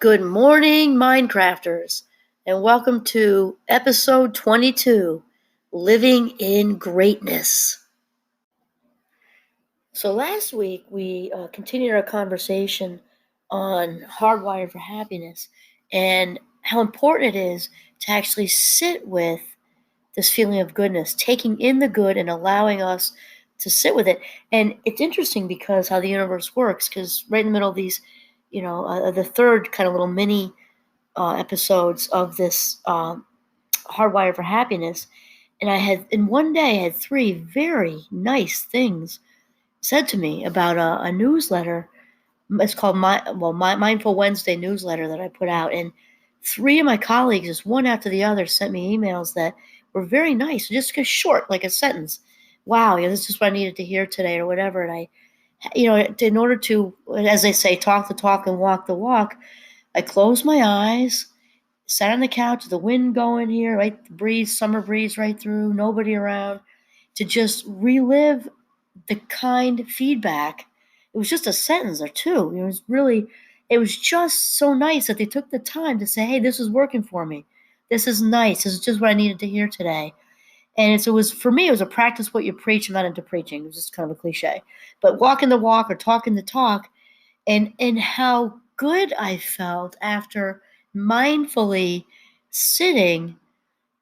Good morning, Minecrafters, and welcome to episode 22, Living in Greatness. So last week we continued our conversation on Hardwired for Happiness and how important it is to actually sit with this feeling of goodness, taking in the good and allowing us to sit with it. And it's interesting because how the universe works, because right in the middle of these, the third kind of little mini episodes of this Hardwired for Happiness, and in one day, I had three very nice things said to me about a newsletter. It's called my Mindful Wednesday newsletter that I put out, and three of my colleagues, just one after the other, sent me emails that were very nice, just short, like a sentence. Wow, this is what I needed to hear today, or whatever. And in order to, as they say, talk the talk and walk the walk, I closed my eyes, sat on the couch, the wind going here, right? The breeze, summer breeze right through, nobody around, to just relive the kind feedback. It was just a sentence or two. It was just so nice that they took the time to say, hey, this is working for me. This is nice. This is just what I needed to hear today. And for me, it was a practice what you preach. I'm not into preaching. It was just kind of a cliche. But walking the walk or talking the talk, and how good I felt after mindfully sitting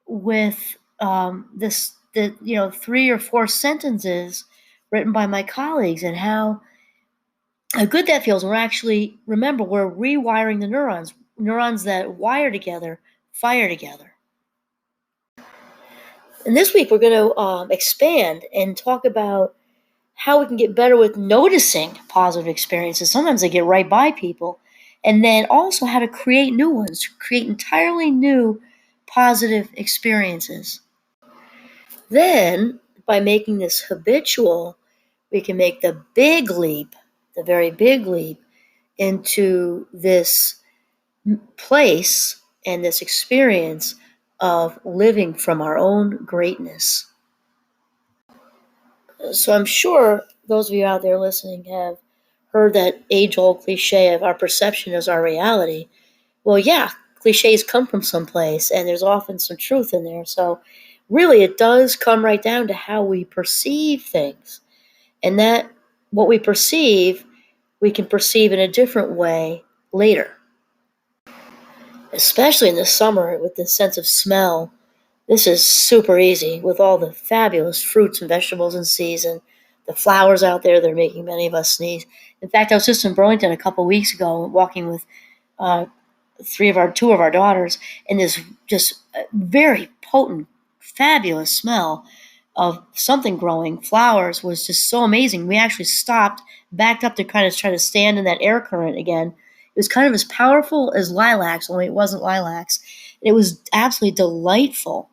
with the 3 or 4 sentences written by my colleagues, and how good that feels. We're actually, remember, we're rewiring the neurons that wire together, fire together. And this week we're going to expand and talk about how we can get better with noticing positive experiences. Sometimes they get right by people. And then also how to create new ones, create entirely new positive experiences. Then, by making this habitual, we can make the very big leap, into this place and this experience of living from our own greatness. So I'm sure those of you out there listening have heard that age-old cliche of our perception is our reality. Well, yeah, cliches come from someplace, and there's often some truth in there. So really, it does come right down to how we perceive things. And that what we perceive, we can perceive in a different way later. Especially in the summer with the sense of smell. This is super easy with all the fabulous fruits and vegetables in season, the flowers out there that are making many of us sneeze. In fact, I was just in Burlington a couple weeks ago walking with two of our daughters, and this just very potent, fabulous smell of something growing, flowers, was just so amazing. We actually stopped, backed up to kind of try to stand in that air current again. It was kind of as powerful as lilacs, only it wasn't lilacs. It was absolutely delightful.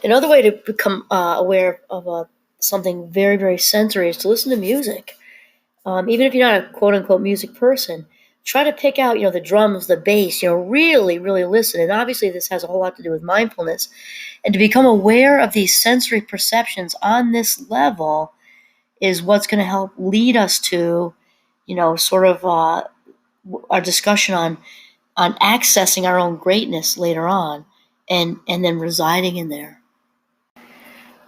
Another way to become aware of something very, very sensory is to listen to music. Even if you're not a quote-unquote music person, try to pick out, the drums, the bass, really, really listen. And obviously this has a whole lot to do with mindfulness. And to become aware of these sensory perceptions on this level is what's going to help lead us to, our discussion on accessing our own greatness later on, and then residing in there.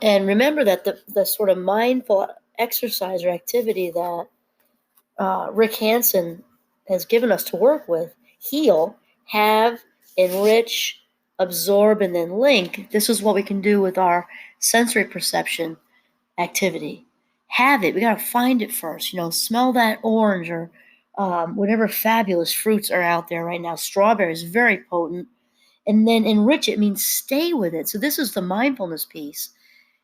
And remember that the sort of mindful exercise or activity that Rick Hansen has given us to work with, heal, have, enrich, absorb, and then link. This is what we can do with our sensory perception activity. Have it. We got to find it first. Smell that orange or whatever fabulous fruits are out there right now. Strawberry is very potent. And then enrich it means stay with it. So this is the mindfulness piece.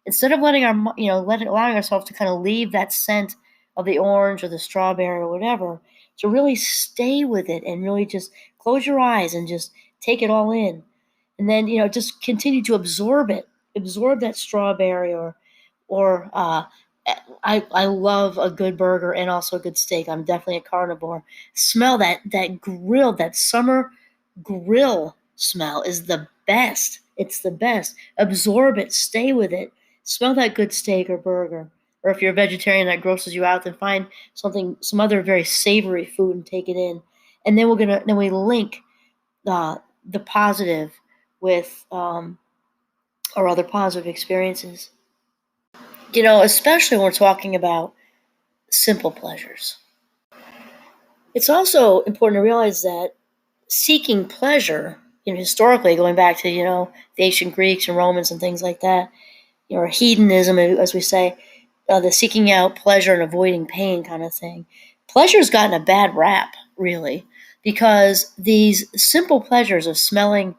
Instead of allowing ourselves to kind of leave that scent of the orange or the strawberry or whatever, to really stay with it and really just close your eyes and just take it all in. And then, just continue to absorb it. Absorb that strawberry or I love a good burger and also a good steak. I'm definitely a carnivore. Smell that grill, that summer grill smell is the best. It's the best. Absorb it. Stay with it. Smell that good steak or burger. Or if you're a vegetarian that grosses you out, then find some other very savory food and take it in. And then we link the positive with our other positive experiences. Especially when we're talking about simple pleasures. It's also important to realize that seeking pleasure, historically going back to, the ancient Greeks and Romans and things like that, or hedonism, as we say, the seeking out pleasure and avoiding pain kind of thing. Pleasure's gotten a bad rap, really, because these simple pleasures of smelling,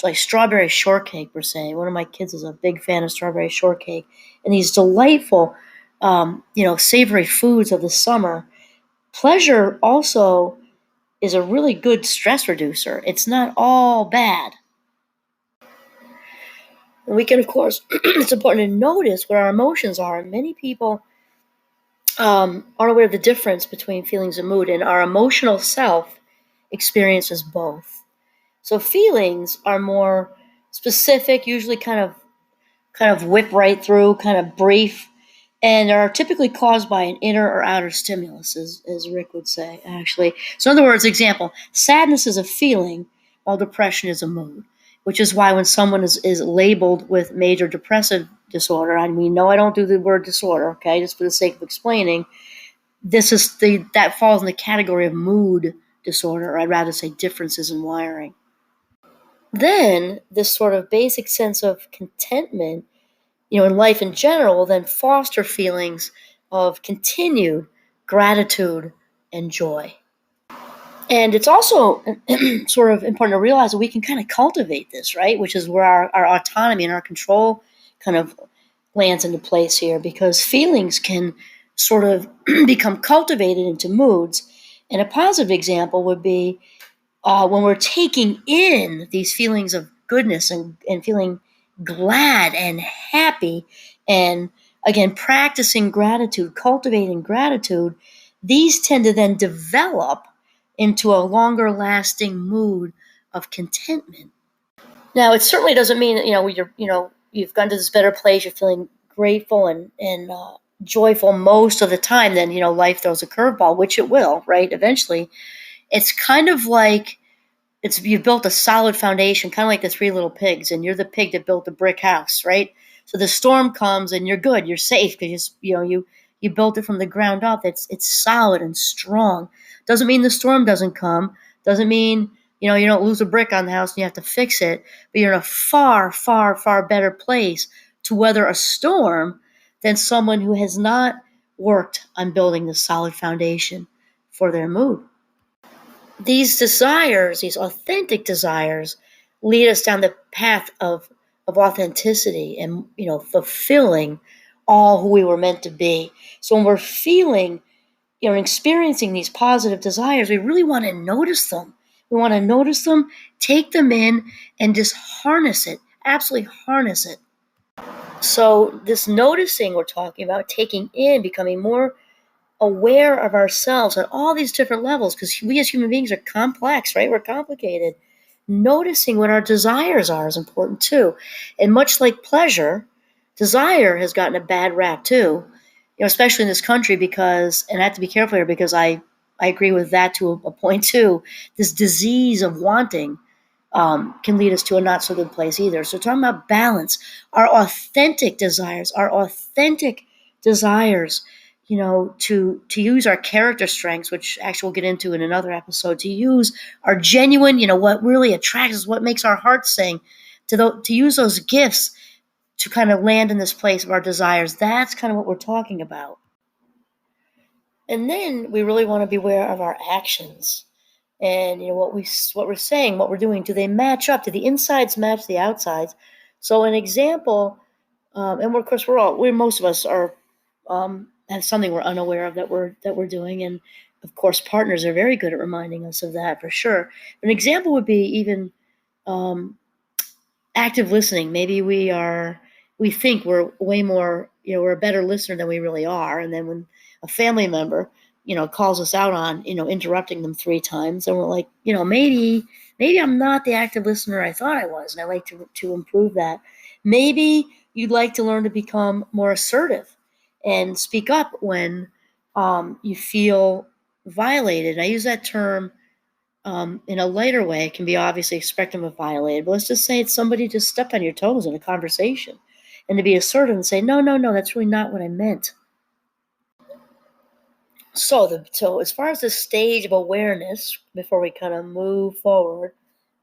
like strawberry shortcake, per se. One of my kids is a big fan of strawberry shortcake, and these delightful, savory foods of the summer. Pleasure also is a really good stress reducer. It's not all bad. And we can, of course, it's important to notice what our emotions are. And many people aren't aware of the difference between feelings and mood, and our emotional self experiences both. So feelings are more specific, usually kind of whip right through, kind of brief, and are typically caused by an inner or outer stimulus, as Rick would say, actually. So, in other words, example, sadness is a feeling, while depression is a mood, which is why when someone is labeled with major depressive disorder, I mean, no, I don't do the word disorder, okay, just for the sake of explaining, that falls in the category of mood disorder, or I'd rather say differences in wiring. Then, this sort of basic sense of contentment in life in general, then foster feelings of continued gratitude and joy. And it's also sort of important to realize that we can kind of cultivate this, right? Which is where our autonomy and our control kind of lands into place here, because feelings can sort of become cultivated into moods. And a positive example would be when we're taking in these feelings of goodness and feeling glad and happy, and again, practicing gratitude, cultivating gratitude, these tend to then develop into a longer lasting mood of contentment. Now, it certainly doesn't mean that, you've gone to this better place, you're feeling grateful and joyful most of the time, then, life throws a curveball, which it will, right? Eventually. It's kind of like you've built a solid foundation, kind of like the Three Little Pigs, and you're the pig that built the brick house, right? So the storm comes and you're good, you're safe because you built it from the ground up. It's solid and strong. Doesn't mean the storm doesn't come. Doesn't mean you don't lose a brick on the house and you have to fix it. But you're in a far, far, far better place to weather a storm than someone who has not worked on building the solid foundation for their mood. These desires, these authentic desires, lead us down the path of authenticity and fulfilling all who we were meant to be. So when we're feeling, and experiencing these positive desires, we really want to notice them. We want to notice them, take them in, and just harness it. Absolutely harness it. So this noticing we're talking about, taking in, becoming more aware of ourselves at all these different levels, because we as human beings are complex, right? We're complicated. Noticing what our desires are is important too. And much like pleasure, desire has gotten a bad rap too, especially in this country, because, and I have to be careful here because I agree with that to a point too, this disease of wanting can lead us to a not so good place either. So talking about balance, our authentic desires, to use our character strengths, which actually we'll get into in another episode, to use our genuine, what really attracts us, what makes our hearts sing, to use those gifts to kind of land in this place of our desires. That's kind of what we're talking about. And then we really want to be aware of our actions. And what we're saying, what we're doing, do they match up? Do the insides match the outsides? So an example, and of course most of us are have something we're unaware of that we're doing, and of course partners are very good at reminding us of that for sure. An example would be even active listening. Maybe we think we're way more, we're a better listener than we really are, and then when a family member calls us out on interrupting them 3 times, and we're like, maybe I'm not the active listener I thought I was, and I like to improve that. Maybe you'd like to learn to become more assertive and speak up when you feel violated. I use that term in a lighter way. It can be obviously a spectrum of violated, but let's just say it's somebody just stepped on your toes in a conversation. And to be assertive and say, no, that's really not what I meant. So as far as the stage of awareness, before we kind of move forward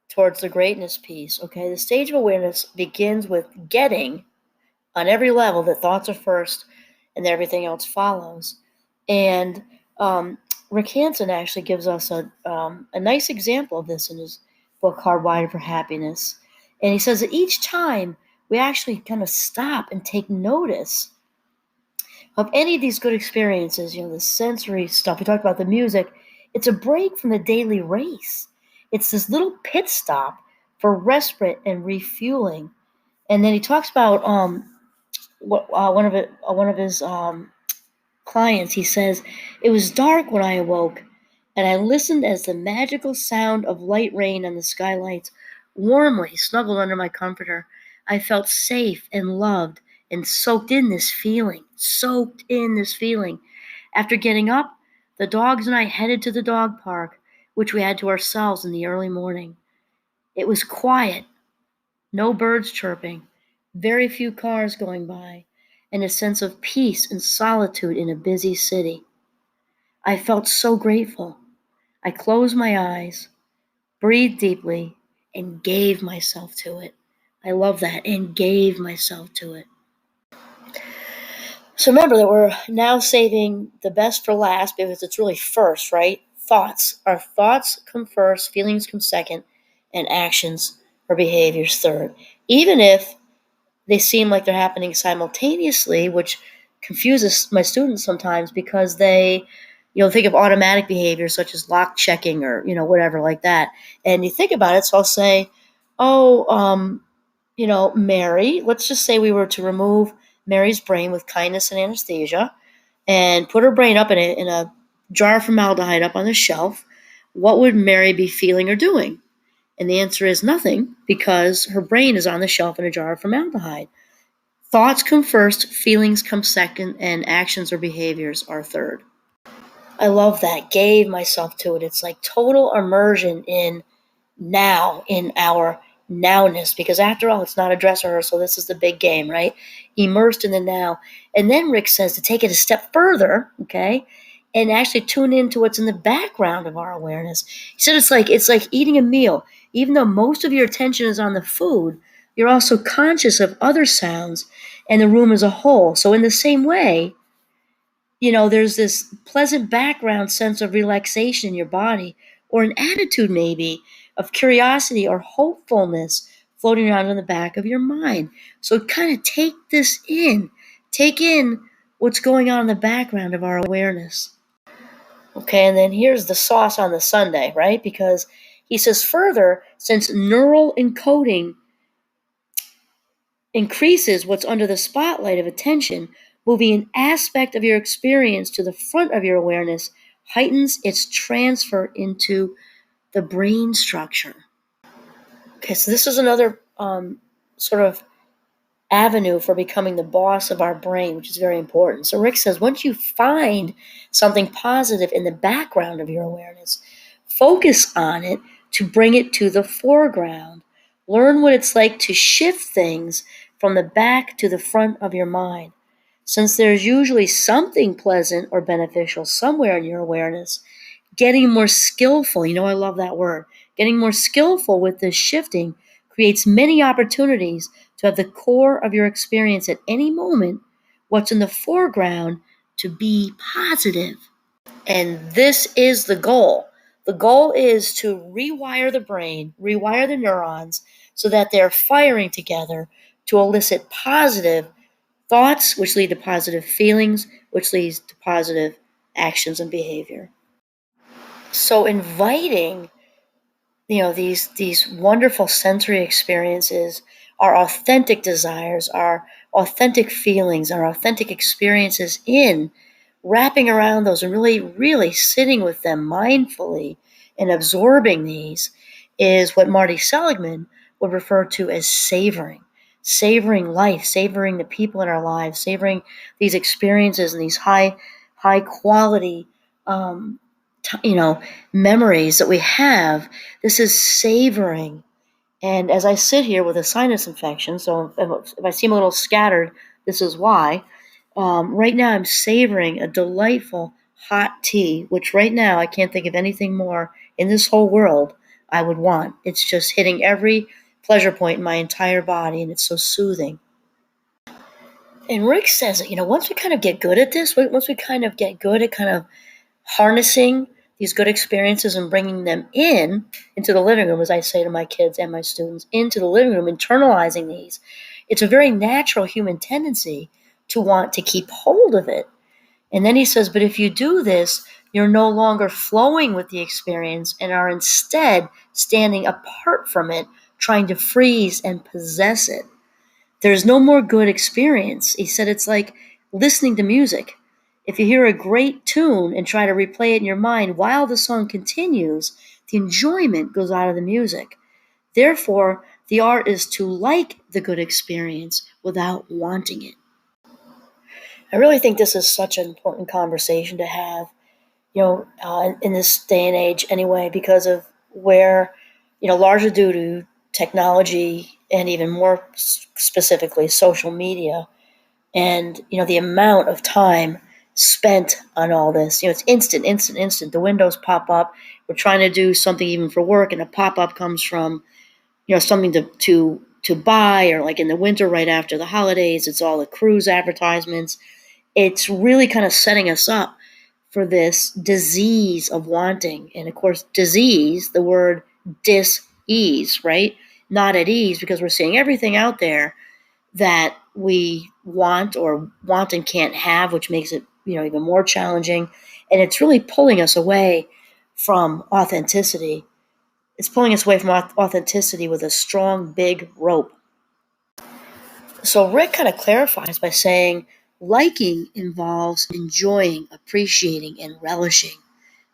towards the greatness piece, okay, the stage of awareness begins with getting on every level that thoughts are first and everything else follows. And Rick Hansen actually gives us a nice example of this in his book, Hardwired for Happiness. And he says that each time we actually kind of stop and take notice of any of these good experiences, the sensory stuff, we talked about the music, it's a break from the daily race. It's this little pit stop for respite and refueling. And then he talks about one of his clients. He says, "It was dark when I awoke, and I listened as the magical sound of light rain on the skylights warmly snuggled under my comforter. I felt safe and loved and soaked in this feeling. After getting up, the dogs and I headed to the dog park, which we had to ourselves in the early morning. It was quiet, no birds chirping, very few cars going by, and a sense of peace and solitude in a busy city. I felt so grateful. I closed my eyes, breathed deeply, and gave myself to it." I love that, and gave myself to it. So remember that we're now saving the best for last because it's really first, right? Thoughts. Our thoughts come first, feelings come second, and actions or behaviors third. Even if they seem like they're happening simultaneously, which confuses my students sometimes because they, think of automatic behaviors such as lock checking or, whatever like that. And you think about it. So I'll say, oh, Mary, let's just say we were to remove Mary's brain with kindness and anesthesia and put her brain up in a jar of formaldehyde up on the shelf. What would Mary be feeling or doing? And the answer is nothing, because her brain is on the shelf in a jar of formaldehyde. Thoughts come first, feelings come second, and actions or behaviors are third. I love that. Gave myself to it. It's like total immersion in now, in our nowness, because after all, it's not a dress rehearsal. This is the big game, right? Immersed in the now. And then Rick says to take it a step further, okay, and actually tune into what's in the background of our awareness. He said it's like eating a meal. Even though most of your attention is on the food, you're also conscious of other sounds and the room as a whole. So in the same way, there's this pleasant background sense of relaxation in your body, or an attitude maybe of curiosity or hopefulness floating around in the back of your mind. So kind of take this in. Take in what's going on in the background of our awareness. Okay, and then here's the sauce on the sundae, right? Because he says further, since neural encoding increases what's under the spotlight of attention, moving an aspect of your experience to the front of your awareness heightens its transfer into the brain structure. Okay, so this is another sort of avenue for becoming the boss of our brain, which is very important. So Rick says, once you find something positive in the background of your awareness, focus on it to bring it to the foreground. Learn what it's like to shift things from the back to the front of your mind. Since there's usually something pleasant or beneficial somewhere in your awareness, getting more skillful, I love that word, getting more skillful with this shifting creates many opportunities to have the core of your experience at any moment, what's in the foreground, to be positive. And this is the goal. The goal is to rewire the brain, rewire the neurons, so that they're firing together to elicit positive thoughts, which lead to positive feelings, which leads to positive actions and behavior. So inviting, these wonderful sensory experiences, our authentic desires, our authentic feelings, our authentic experiences in, wrapping around those and really, really sitting with them mindfully and absorbing these is what Marty Seligman would refer to as savoring. Savoring life, savoring the people in our lives, savoring these experiences and these high quality memories that we have. This is savoring. And as I sit here with a sinus infection, so if I seem a little scattered, this is why. Right now, I'm savoring a delightful hot tea, which right now I can't think of anything more in this whole world I would want. It's just hitting every pleasure point in my entire body, and it's so soothing. And Rick says that, once we kind of get good at this, once we kind of get good at kind of harnessing these good experiences and bringing them into the living room, as I say to my kids and my students, into the living room, internalizing these, it's a very natural human tendency to want to keep hold of it. And then he says, but if you do this, you're no longer flowing with the experience and are instead standing apart from it, trying to freeze and possess it. There's no more good experience. He said it's like listening to music. If you hear a great tune and try to replay it in your mind while the song continues, the enjoyment goes out of the music. Therefore, the art is to like the good experience without wanting it. I really think this is such an important conversation to have, in this day and age anyway, because of where, largely due to technology and even more specifically social media and, the amount of time spent on all this. It's instant, instant, instant. The windows pop up. We're trying to do something even for work, and a pop-up comes from, something to buy, or like in the winter right after the holidays, it's all the cruise advertisements. It's really kind of setting us up for this disease of wanting. And of course, disease, the word dis-ease, right? Not at ease, because we're seeing everything out there that we want or want and can't have, which makes it, even more challenging. And it's really pulling us away from authenticity. It's pulling us away from authenticity with a strong, big rope. So Rick kind of clarifies by saying liking involves enjoying, appreciating, and relishing.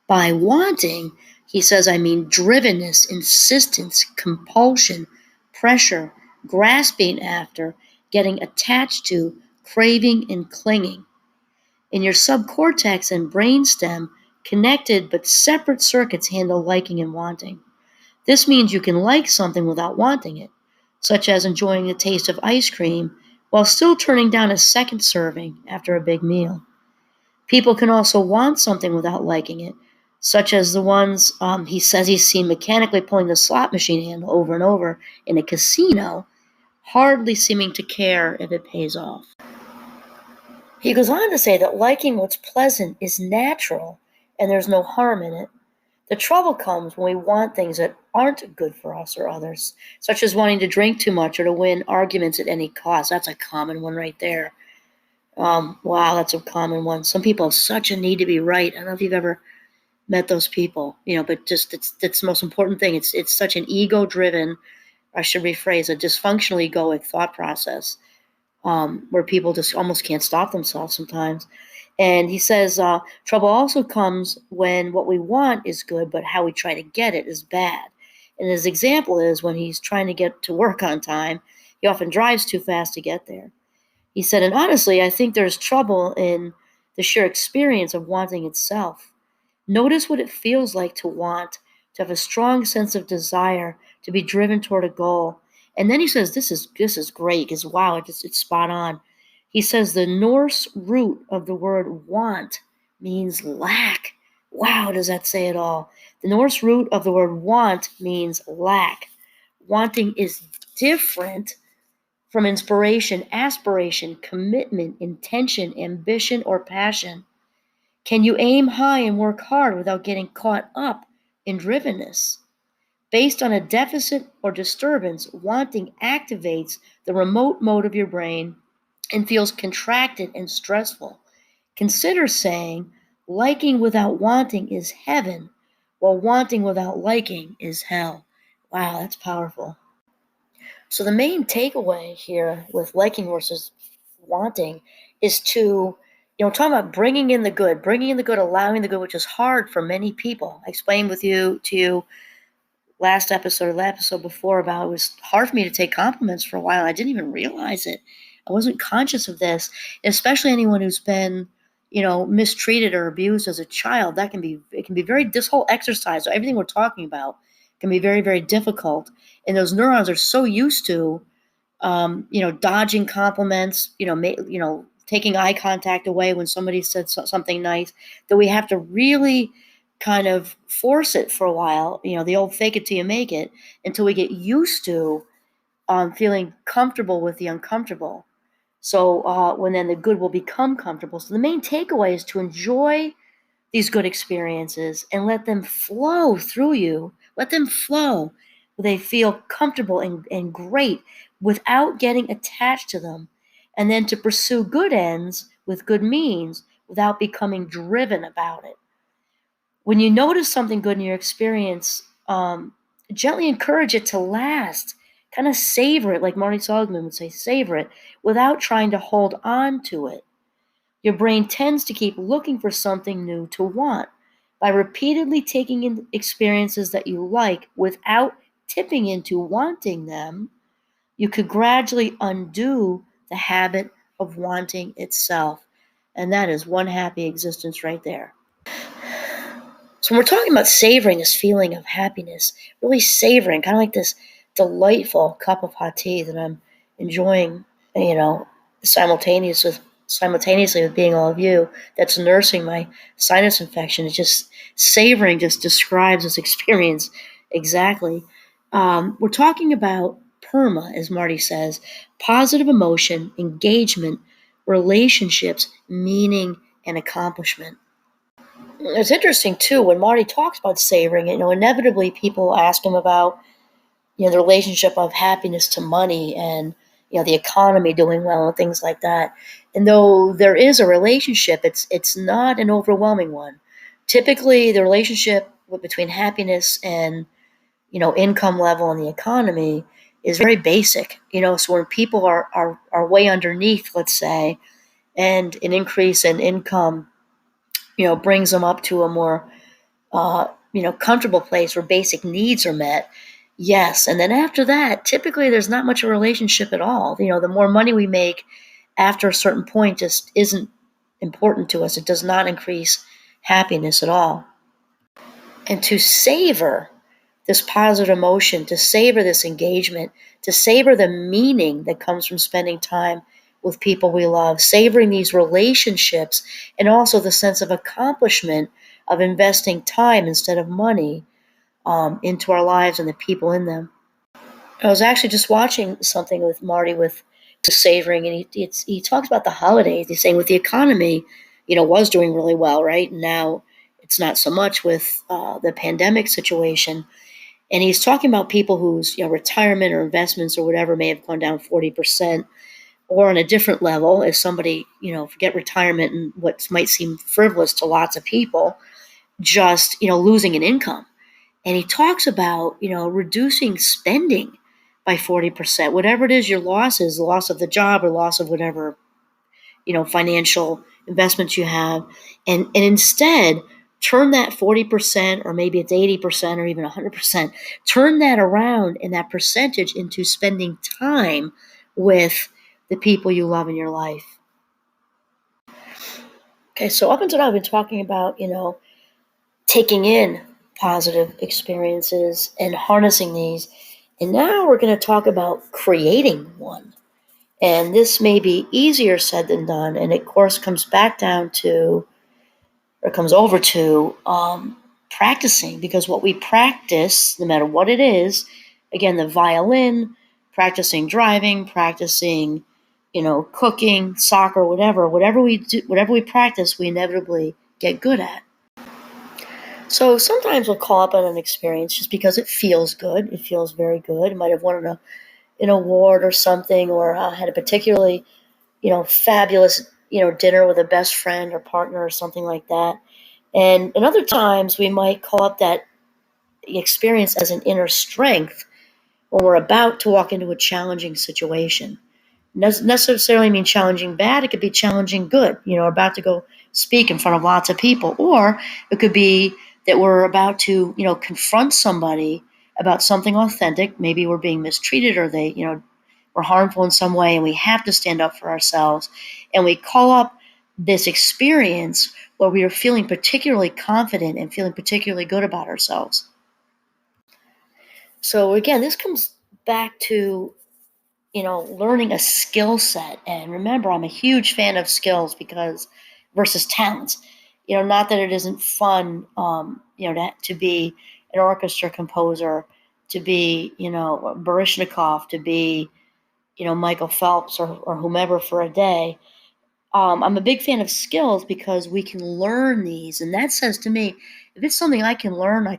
By wanting, he says, I mean drivenness, insistence, compulsion, pressure, grasping after, getting attached to, craving, and clinging. In your subcortex and brainstem, connected but separate circuits handle liking and wanting. This means you can like something without wanting it, such as enjoying the taste of ice cream while still turning down a second serving after a big meal. People can also want something without liking it, such as the ones he says he's seen mechanically pulling the slot machine handle over and over in a casino, hardly seeming to care if it pays off. He goes on to say that liking what's pleasant is natural and there's no harm in it. The trouble comes when we want things that aren't good for us or others, such as wanting to drink too much or to win arguments at any cost. That's a common one right there. Wow, that's a common one. Some people have such a need to be right. I don't know if you've ever met those people, but just it's the most important thing. It's such an ego-driven, I should rephrase, a dysfunctional egoic thought process, where people just almost can't stop themselves sometimes. And he says, trouble also comes when what we want is good, but how we try to get it is bad. And his example is when he's trying to get to work on time, he often drives too fast to get there. He said, and honestly, I think there's trouble in the sheer experience of wanting itself. Notice what it feels like to want, to have a strong sense of desire, to be driven toward a goal. And then he says, this is great, because wow, it's spot on. He says the Norse root of the word want means lack. Wow, does that say it all? The Norse root of the word want means lack. Wanting is different from inspiration, aspiration, commitment, intention, ambition, or passion. Can you aim high and work hard without getting caught up in drivenness? Based on a deficit or disturbance, wanting activates the remote mode of your brain and feels contracted and stressful. Consider saying, liking without wanting is heaven, while wanting without liking is hell. Wow, that's powerful. So the main takeaway here with liking versus wanting is to, talking about bringing in the good, allowing the good, which is hard for many people. I explained to you last episode before about it was hard for me to take compliments for a while. I didn't even realize it. I wasn't conscious of this, especially anyone who's been, mistreated or abused as a child, it can be very, this whole exercise, so everything we're talking about can be very, very difficult. And those neurons are so used to, dodging compliments, taking eye contact away when somebody said something nice, that we have to really kind of force it for a while, the old fake it till you make it, until we get used to feeling comfortable with the uncomfortable. So when then the good will become comfortable. So the main takeaway is to enjoy these good experiences and let them flow through you. Let them flow. They feel comfortable and great without getting attached to them. And then to pursue good ends with good means without becoming driven about it. When you notice something good in your experience, gently encourage it to last. Kind of savor it, like Marty Seligman would say, savor it, without trying to hold on to it. Your brain tends to keep looking for something new to want. By repeatedly taking in experiences that you like without tipping into wanting them, you could gradually undo the habit of wanting itself. And that is one happy existence right there. So when we're talking about savoring this feeling of happiness, really savoring, kind of like this delightful cup of hot tea that I'm enjoying, you know, simultaneously with being all of you, that's nursing my sinus infection. It's just savoring just describes this experience exactly. We're talking about PERMA, as Marty says, positive emotion, engagement, relationships, meaning, and accomplishment. It's interesting too when Marty talks about savoring. Inevitably people ask him about the relationship of happiness to money and the economy doing well and things like that. And though there is a relationship, it's not an overwhelming one. Typically, the relationship between happiness and income level and the economy is very basic. So when people are way underneath, let's say, and an increase in income brings them up to a more comfortable place where basic needs are met. Yes, and then after that, typically there's not much of a relationship at all. The more money we make after a certain point just isn't important to us. It does not increase happiness at all. And to savor this positive emotion, to savor this engagement, to savor the meaning that comes from spending time with people we love, savoring these relationships, and also the sense of accomplishment of investing time instead of money into our lives and the people in them. I was actually just watching something with Marty with savoring, and he talks about the holidays. He's saying with the economy, was doing really well, right? And now it's not so much with the pandemic situation. And he's talking about people whose retirement or investments or whatever may have gone down 40%, or on a different level, if somebody forget retirement and what might seem frivolous to lots of people, just losing an income. And he talks about reducing spending by 40%, whatever it is your loss is, the loss of the job or loss of whatever financial investments you have, and instead turn that 40%, or maybe it's 80% or even 100%, turn that around and that percentage into spending time with the people you love in your life. Okay, so up until now I've been talking about taking in positive experiences and harnessing these, and now we're going to talk about creating one. And this may be easier said than done, and it, of course, comes back down to, or comes over to, practicing, because what we practice, no matter what it is, again, the violin, practicing driving, practicing, cooking, soccer, whatever we do, whatever we practice, we inevitably get good at. So sometimes we'll call up on an experience just because it feels good. It feels very good. It might have won an award or something, or had a particularly, fabulous, dinner with a best friend or partner or something like that. And other times we might call up that experience as an inner strength when we're about to walk into a challenging situation. Doesn't necessarily mean challenging bad. It could be challenging good. About to go speak in front of lots of people. Or it could be that we're about to, confront somebody about something authentic. Maybe we're being mistreated, or they, were harmful in some way, and we have to stand up for ourselves. And we call up this experience where we are feeling particularly confident and feeling particularly good about ourselves. So again, this comes back to, learning a skill set. And remember, I'm a huge fan of skills because versus talents. Not that it isn't fun, to be an orchestra composer, to be, Barishnikov, to be, Michael Phelps or whomever for a day. I'm a big fan of skills because we can learn these, and that says to me, if it's something I can learn, I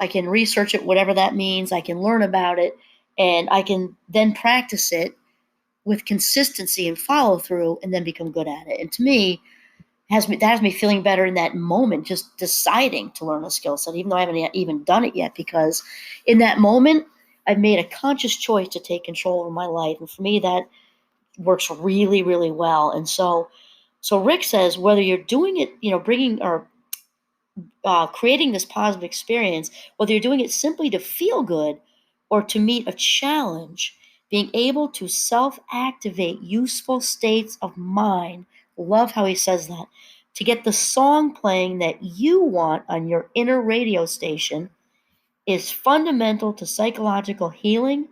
can research it, whatever that means. I can learn about it, and I can then practice it with consistency and follow through, and then become good at it. And to me, that has me feeling better in that moment, just deciding to learn a skill set, even though I haven't even done it yet, because in that moment, I've made a conscious choice to take control of my life, and for me, that works really, really well. And so Rick says whether you're doing it, bringing or creating this positive experience, whether you're doing it simply to feel good or to meet a challenge, being able to self-activate useful states of mind. Love how he says that. To get the song playing that you want on your inner radio station is fundamental to psychological healing,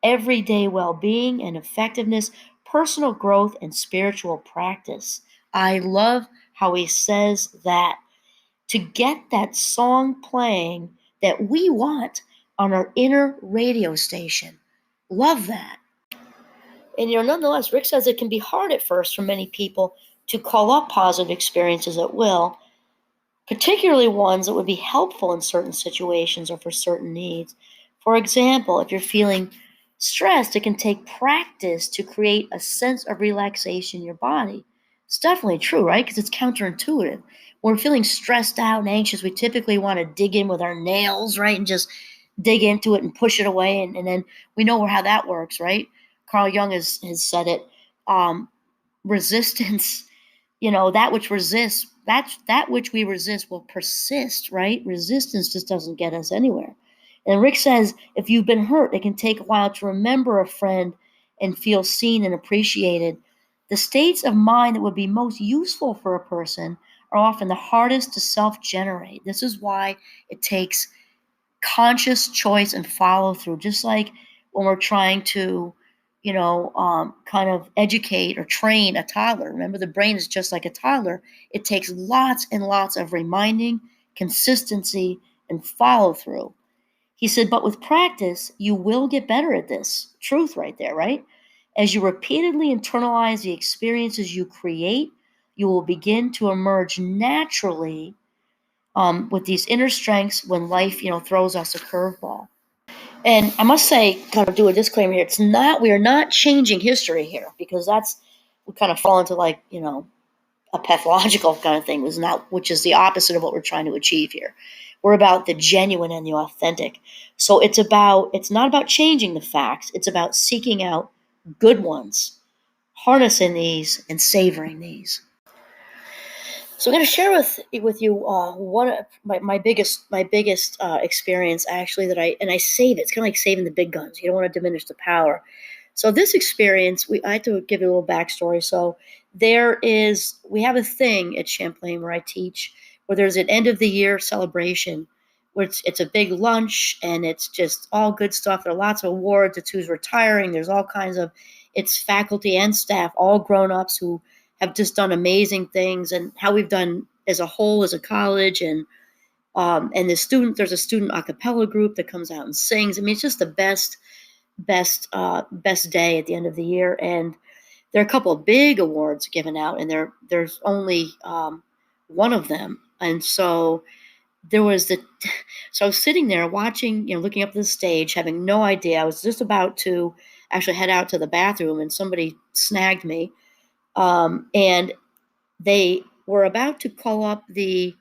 everyday well being and effectiveness, personal growth, and spiritual practice. I love how he says that. To get that song playing that we want on our inner radio station. Love that. And nonetheless, Rick says it can be hard at first for many people to call up positive experiences at will, particularly ones that would be helpful in certain situations or for certain needs. For example, if you're feeling stressed, it can take practice to create a sense of relaxation in your body. It's definitely true, right? Because it's counterintuitive. When we're feeling stressed out and anxious, we typically want to dig in with our nails, right? And just dig into it and push it away. And then we know how that works, right? Carl Jung has said it. Resistance, that which resists, that which we resist will persist, right? Resistance just doesn't get us anywhere. And Rick says if you've been hurt, it can take a while to remember a friend and feel seen and appreciated. The states of mind that would be most useful for a person are often the hardest to self-generate. This is why it takes conscious choice and follow through, just like when we're trying to, kind of educate or train a toddler. Remember, the brain is just like a toddler. It takes lots and lots of reminding, consistency, and follow through. He said, but with practice, you will get better at this. Truth right there, right? As you repeatedly internalize the experiences you create, you will begin to emerge naturally with these inner strengths when life, throws us a curveball. And I must say, kind of do a disclaimer here. We are not changing history here, because we kind of fall into like, a pathological kind of thing, which is the opposite of what we're trying to achieve here. We're about the genuine and the authentic. So it's not about changing the facts. It's about seeking out good ones, harnessing these and savoring these. So I'm going to share with you one of my biggest experience, actually, that I save it. It's kind of like saving the big guns. You don't want to diminish the power. So this experience, I have to give you a little backstory. So we have a thing at Champlain where I teach, where there's an end of the year celebration, where it's a big lunch and it's just all good stuff. There are lots of awards. It's who's retiring. There's all kinds of, it's faculty and staff, all grown-ups who have just done amazing things, and how we've done as a whole as a college, and there's a student a cappella group that comes out and sings. I mean, it's just the best day at the end of the year. And there are a couple of big awards given out, and there's only one of them. And so I was sitting there watching, looking up the stage, having no idea. I was just about to actually head out to the bathroom, and somebody snagged me. And they were about to call up the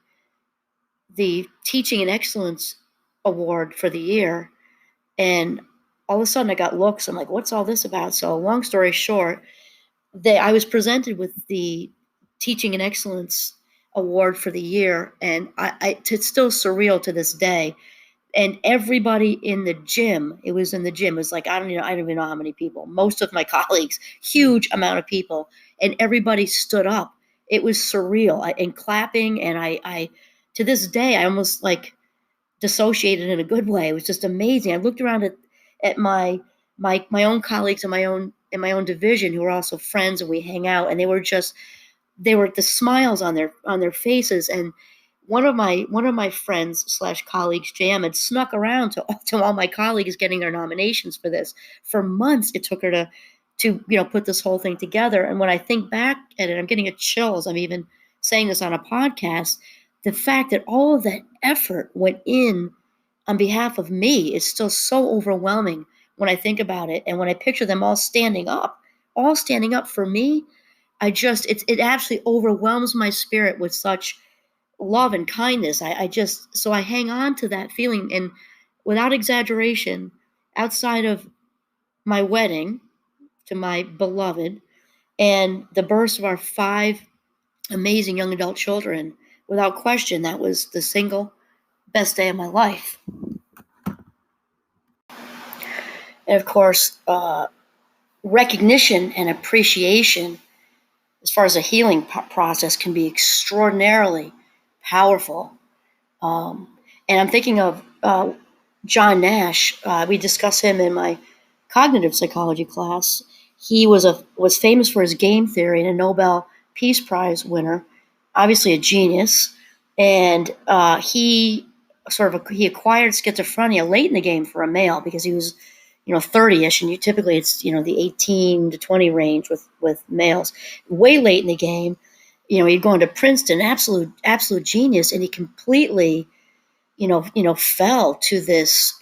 Teaching and Excellence Award for the year. And all of a sudden I got looks. I'm like, what's all this about? So long story short, I was presented with the Teaching and Excellence Award for the year. And it's still surreal to this day. And everybody in the gym, it was like, I don't even know how many people, most of my colleagues, huge amount of people. And everybody stood up It was surreal. And clapping, and I to this day, I almost like dissociated in a good way. It was just amazing. I looked around at my own colleagues in my own division who were also friends, and we hang out, and they were the smiles on their faces. And one of my friends slash colleagues, JM, had snuck around to all my colleagues getting their nominations for this. For months it took her to put this whole thing together. And when I think back at it, I'm getting a chills. I'm even saying this on a podcast. The fact that all of that effort went in on behalf of me is still so overwhelming when I think about it. And when I picture them all standing up for me, it absolutely overwhelms my spirit with such love and kindness. So I hang on to that feeling. And without exaggeration, outside of my wedding to my beloved and the birth of our 5 amazing young adult children, without question, that was the single best day of my life. And of course, recognition and appreciation, as far as a healing process, can be extraordinarily powerful. Um, and I'm thinking of John Nash. We discuss him in my cognitive psychology class. He was famous for his game theory and a Nobel Peace Prize winner, obviously a genius. And he acquired schizophrenia late in the game for a male, because he was 30ish, and typically it's the 18 to 20 range with males. Way late in the game, he'd gone to Princeton, absolute genius, and he completely fell to this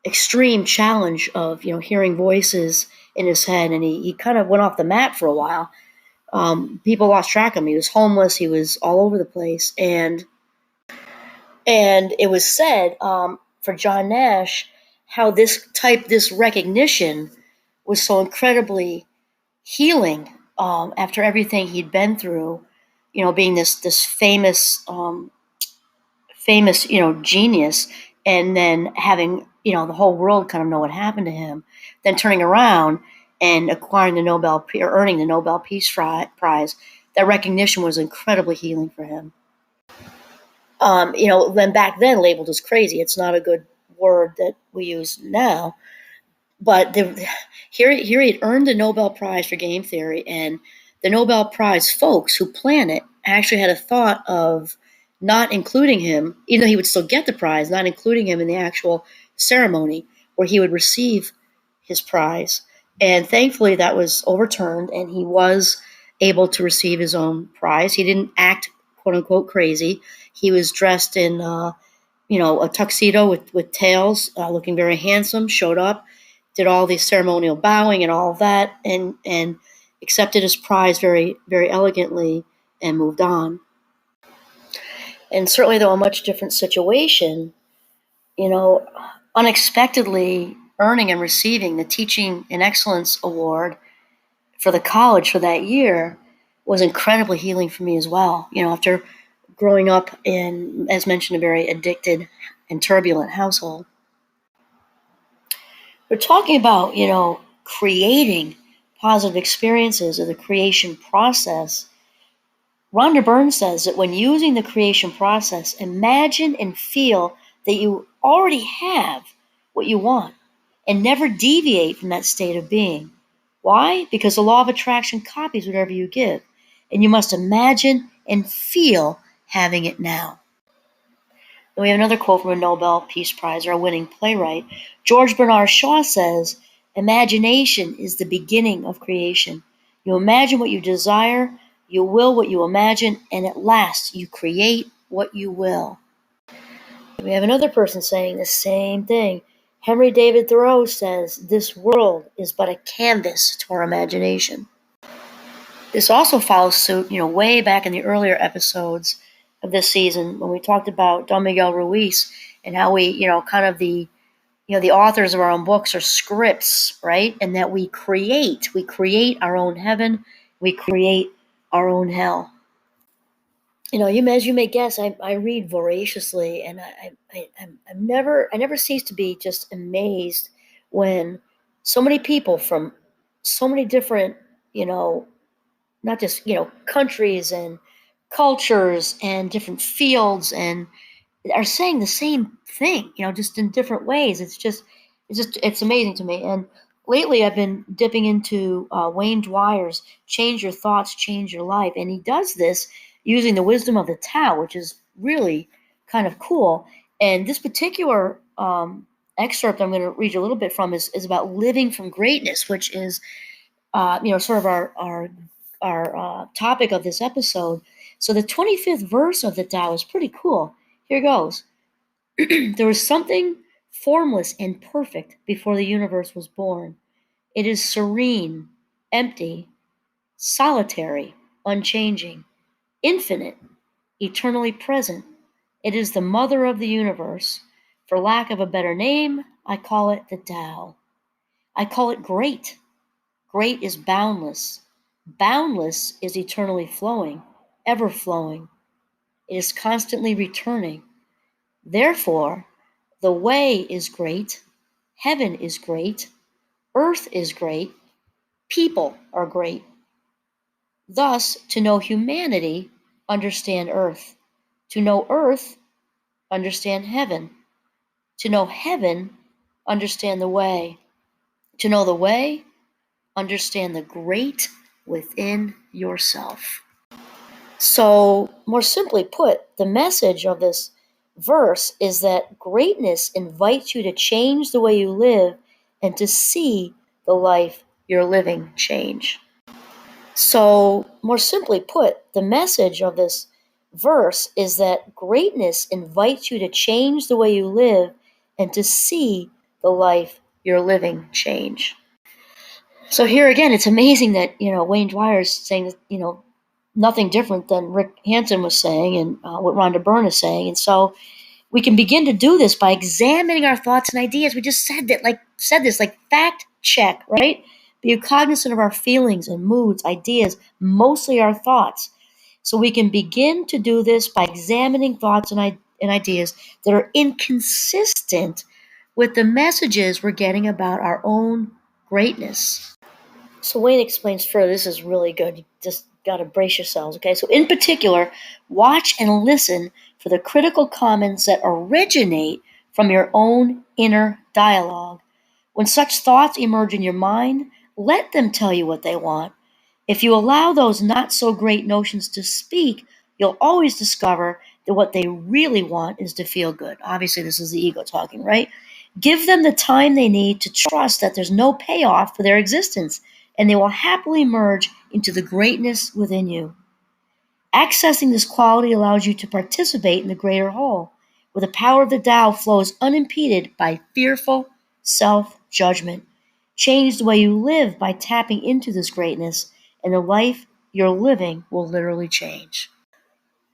extreme challenge of hearing voices in his head, and he kind of went off the map for a while. People lost track of him. He was homeless. He was all over the place, and it was said, for John Nash, how this recognition was so incredibly healing, after everything he'd been through, being this famous genius, and then having the whole world kind of know what happened to him, then turning around and acquiring or earning the Nobel Peace Prize. That recognition was incredibly healing for him. Then back then labeled as crazy. It's not a good word that we use now, but here he had earned the Nobel Prize for game theory, and the Nobel Prize folks who planned it actually had a thought of not including him, even though he would still get the prize, not including him in the actual ceremony where he would receive his prize. And thankfully that was overturned, and he was able to receive his own prize. He didn't act, quote unquote, crazy. He was dressed in a tuxedo with tails, looking very handsome, showed up, did all the ceremonial bowing and all of that, and accepted his prize very, very elegantly and moved on. And certainly, though, a much different situation, unexpectedly earning and receiving the Teaching and Excellence Award for the college for that year was incredibly healing for me as well. After growing up in, as mentioned, a very addicted and turbulent household. We're talking about, creating positive experiences, or the creation process. Rhonda Byrne says that when using the creation process, imagine and feel that you already have what you want, and never deviate from that state of being. Why? Because the law of attraction copies whatever you give, and you must imagine and feel having it now. And we have another quote from a Nobel Peace Prize, our winning playwright. George Bernard Shaw says, "Imagination is the beginning of creation. You imagine what you desire, you will what you imagine, and at last you create what you will." We have another person saying the same thing. Henry David Thoreau says, "This world is but a canvas to our imagination." This also follows suit, way back in the earlier episodes of this season when we talked about Don Miguel Ruiz, and how we, kind of the authors of our own books are scripts, right? And that we create our own heaven, we create our own hell. As you may guess, I read voraciously, and I never cease to be just amazed when so many people from so many different, not just, countries and cultures and different fields, and are saying the same thing, just in different ways. It's amazing to me. And lately I've been dipping into Wayne Dwyer's Change Your Thoughts, Change Your Life. And he does this using the wisdom of the Tao, which is really kind of cool. And this particular excerpt I'm going to read you a little bit from is about living from greatness, which is, sort of our topic of this episode. So the 25th verse of the Tao is pretty cool. Here goes. There was something formless and perfect before the universe was born. It is serene, empty, solitary, unchanging, infinite, eternally present. It is the mother of the universe. For lack of a better name, I call it the Tao. I call it great. Great is boundless. Boundless is eternally flowing, ever flowing. It is constantly returning. Therefore, the way is great, heaven is great, earth is great, people are great. Thus, to know humanity, understand earth. To know earth, understand heaven. To know heaven, understand the way. To know the way, understand the great within yourself. So, more simply put, the message of this verse is that greatness invites you to change the way you live and to see the life you're living change. So, more simply put, the message of this verse is that greatness invites you to change the way you live and to see the life you're living change. So here again, it's amazing that, Wayne Dwyer is saying, nothing different than Rick Hansen was saying and what Rhonda Byrne is saying. And so we can begin to do this by examining our thoughts and ideas. We just said this, fact check, right? Be cognizant of our feelings and moods, ideas, mostly our thoughts. So we can begin to do this by examining thoughts and ideas that are inconsistent with the messages we're getting about our own greatness. So Wayne explains further. This is really good. You just got to brace yourselves, okay? So in particular, watch and listen for the critical comments that originate from your own inner dialogue. When such thoughts emerge in your mind, let them tell you what they want. If you allow those not so great notions to speak, you'll always discover that what they really want is to feel good. Obviously, this is the ego talking, right? Give them the time they need to trust that there's no payoff for their existence, and they will happily merge into the greatness within you. Accessing this quality allows you to participate in the greater whole, where the power of the Tao flows unimpeded by fearful self-judgment. Change the way you live by tapping into this greatness, and the life you're living will literally change.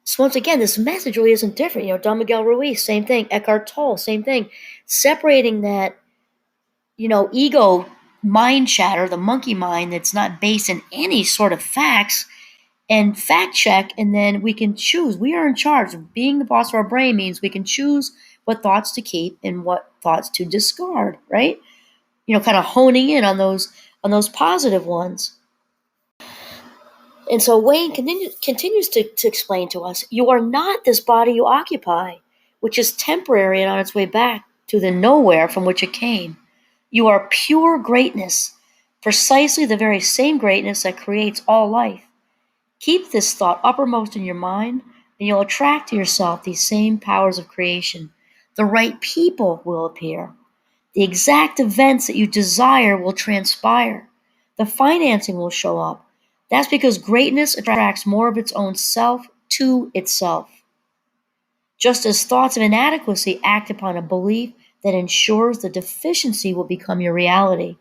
So once again, this message really isn't different. Don Miguel Ruiz, same thing. Eckhart Tolle, same thing. Separating that, ego mind chatter, the monkey mind that's not based in any sort of facts, and fact check, and then we can choose. We are in charge. Being the boss of our brain means we can choose what thoughts to keep and what thoughts to discard, right? Kind of honing in on those positive ones. And so Wayne continues to explain to us, you are not this body you occupy, which is temporary and on its way back to the nowhere from which it came. You are pure greatness, precisely the very same greatness that creates all life. Keep this thought uppermost in your mind, and you'll attract to yourself these same powers of creation. The right people will appear. The exact events that you desire will transpire. The financing will show up. That's because greatness attracts more of its own self to itself. Just as thoughts of inadequacy act upon a belief that ensures the deficiency will become your reality.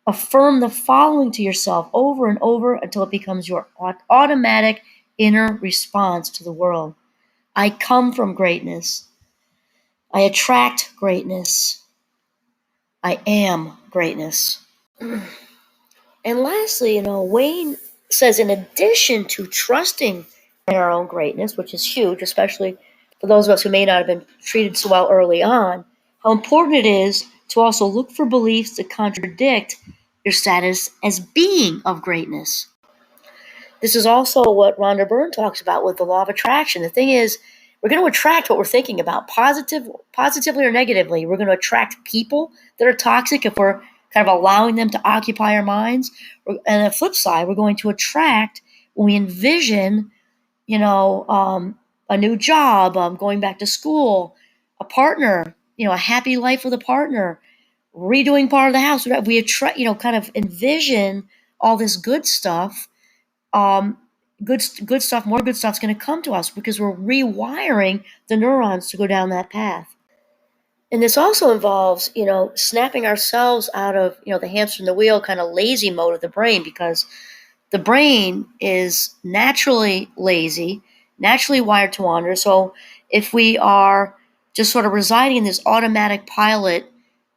Affirm the following to yourself over and over until it becomes your automatic inner response to the world. I come from greatness. I attract greatness. I am greatness. And lastly, Wayne says, in addition to trusting in our own greatness, which is huge, especially for those of us who may not have been treated so well early on, how important it is to also look for beliefs that contradict your status as being of greatness. This is also what Rhonda Byrne talks about with the law of attraction. The thing is, we're going to attract what we're thinking about, positively or negatively. We're going to attract people that are toxic if we're kind of allowing them to occupy our minds. And on the flip side, we're going to attract when we envision, a new job, going back to school, a partner, a happy life with a partner, redoing part of the house. We attract, kind of envision all this good stuff. Good stuff, more good stuff's going to come to us because we're rewiring the neurons to go down that path. And this also involves, snapping ourselves out of, the hamster in the wheel kind of lazy mode of the brain, because the brain is naturally lazy, naturally wired to wander. So if we are just sort of residing in this automatic pilot,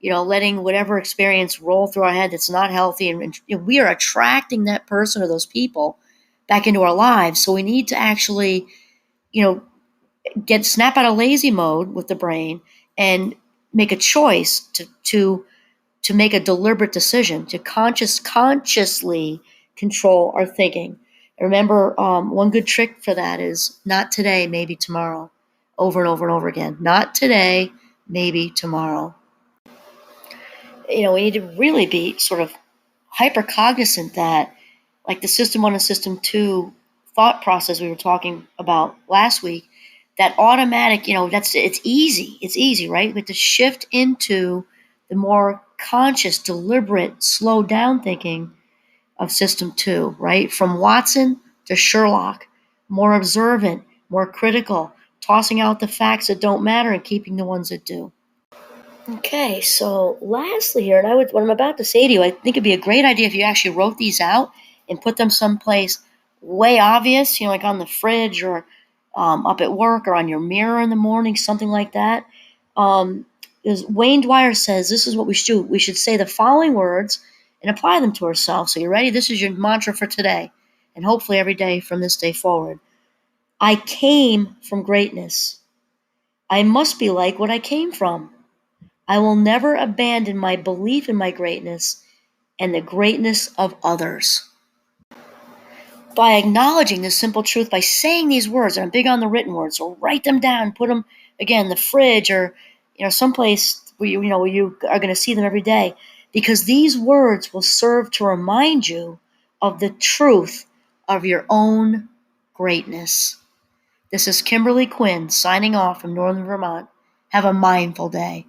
letting whatever experience roll through our head that's not healthy, and we are attracting that person or those people back into our lives. So we need to actually, snap out of lazy mode with the brain and make a choice to make a deliberate decision, to consciously control our thinking. And remember, one good trick for that is not today, maybe tomorrow, over and over and over again. Not today, maybe tomorrow. We need to really be sort of hyper cognizant that, like the system 1 and system 2 thought process we were talking about last week, that automatic, it's easy, right? But to shift into the more conscious, deliberate, slow down thinking of system 2, right? From Watson to Sherlock, more observant, more critical, tossing out the facts that don't matter and keeping the ones that do. Okay, so lastly here, and what I'm about to say to you, I think it'd be a great idea if you actually wrote these out and put them someplace way obvious, like on the fridge or up at work or on your mirror in the morning, something like that. As Wayne Dwyer says, this is what we should do. We should say the following words and apply them to ourselves. So you ready? This is your mantra for today, and hopefully every day from this day forward. I came from greatness. I must be like what I came from. I will never abandon my belief in my greatness and the greatness of others. By acknowledging this simple truth, by saying these words, and I'm big on the written words, so write them down, put them, again, in the fridge or someplace where you are going to see them every day, because these words will serve to remind you of the truth of your own greatness. This is Kimberly Quinn signing off from Northern Vermont. Have a mindful day.